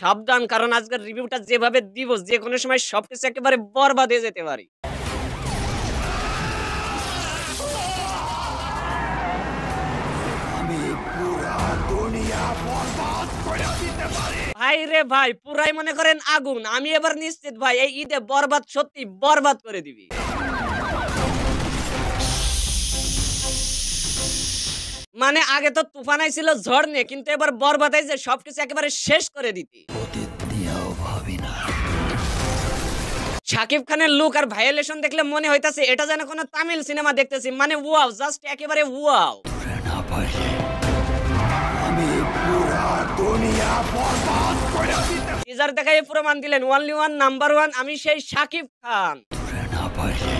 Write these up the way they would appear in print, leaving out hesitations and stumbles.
সাবধান, কারণ আজকের রিভিউটা যেভাবে দিব যেকোনো সময় সবকিছু একেবারে বরবাদ হয়ে যেতে পারি। আমি পুরা দুনিয়া বরবাদ করে দিতে পারি। ভাই রে ভাই, পুরাই মনে করেন আগুন। আমি এবার নিশ্চিত ভাই এই ঈদে বরবাদ সত্যি বরবাদ করে দিবি। মানে আগে তো তুফান আইছিল ঝড় নিয়ে, কিন্তু এবার বরবাদ আইছে সবকিছু একেবারে শেষ করে দিতি। অতীত নিয়েও ভাবি না। শাকিব খানের লুক আর ভায়োলেশন দেখলে মনে হইতাছে এটা যেন কোনো তামিল সিনেমা দেখতেছি। মানে ওয়াও, জাস্ট একেবারে ওয়াও। ধরে না পারলে আমি পুরা দুনিয়া বরবাদ করে দিতে পারি। টিজার দেখাই প্রমাণ দিলেন ওয়ানলি ওয়ান নাম্বার ওয়ান আমি সেই শাকিব খান। ধরে না পারলে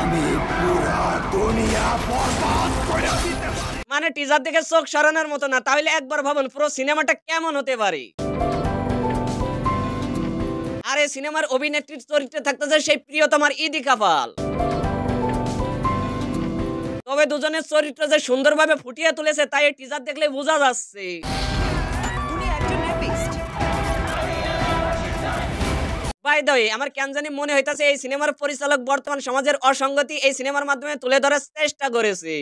আমি পুরা দুনিয়া বরবাদ করে দিতে পারি। মানে টিজার দেখে চোখ সরানোর মতো না, তাহলে একবার ভাবুন পুরো সিনেমাটা কেমন হতে পারে। আর এই সিনেমার অভিনেত্রীর চরিত্রে থাকতেছে সেই প্রিয়তমার ইদিকা পাল। তবে দুজনের চরিত্র যে সুন্দরভাবে ফুটিয়ে তুলেছে তাই এই টিজার দেখলে বোঝা যাচ্ছে। বাই দ্য ওয়ে, আমার কেন জানি মনে হইতাছে এই সিনেমার পরিচালক বর্তমান সমাজের অসঙ্গতি এই সিনেমার মাধ্যমে তুলে ধরার চেষ্টা করেছে।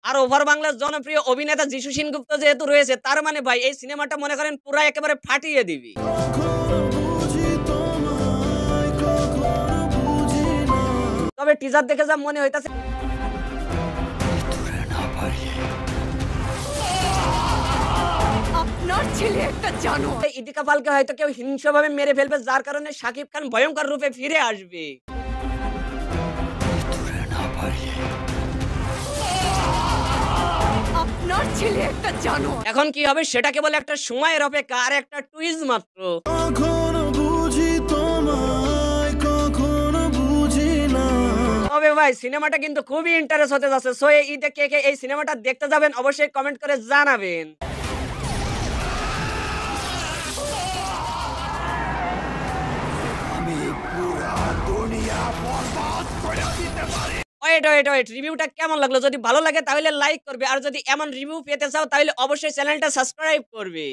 আর ওভার বাংলার জনপ্রিয় অভিনেতা যিশু সেনগুপ্ত যেহেতু রয়েছে, তার মানে ভাই এই সিনেমাটা মনে করেন পুরা একেবারে ফাটিয়ে দিবি। তবে টিজার দেখে যা মনে হইতাছে ধরে না পারলে আপনার ছেলে একটা জানোয়ার। ইদিকা পালকে হয়তো কেউ হিংস্রভাবে মেরে ফেলবে, যার কারণে শাকিব খান ভয়ঙ্কর রূপে ফিরে আসবে। ধরে না পারলে আপনার ছেলে একটা জানোয়ার। এখন কি হবে সেটা কেবল একটা সময়ের অপেক্ষা আর একটা টুইজ মাত্র। কখনো বুঝি তোমায় কখনো বুঝি না। তবে ভাই সিনেমাটা কিন্তু খুবই ইন্টারেস্ট হতে যাচ্ছে। সো এই ঈদে কে কে এই সিনেমাটা দেখতে যাবেন অবশ্যই কমেন্ট করে জানাবেন। আমি পুরা দুনিয়া বরবাদ করে দিতে পারি। ওয়েট রিভিউটা কেমন লাগলো? যদি ভালো লাগে তাহলে লাইক করবে, আর যদি এমন রিভিউ পেতে চাও তাহলে অবশ্যই চ্যানেলটা সাবস্ক্রাইব করবে।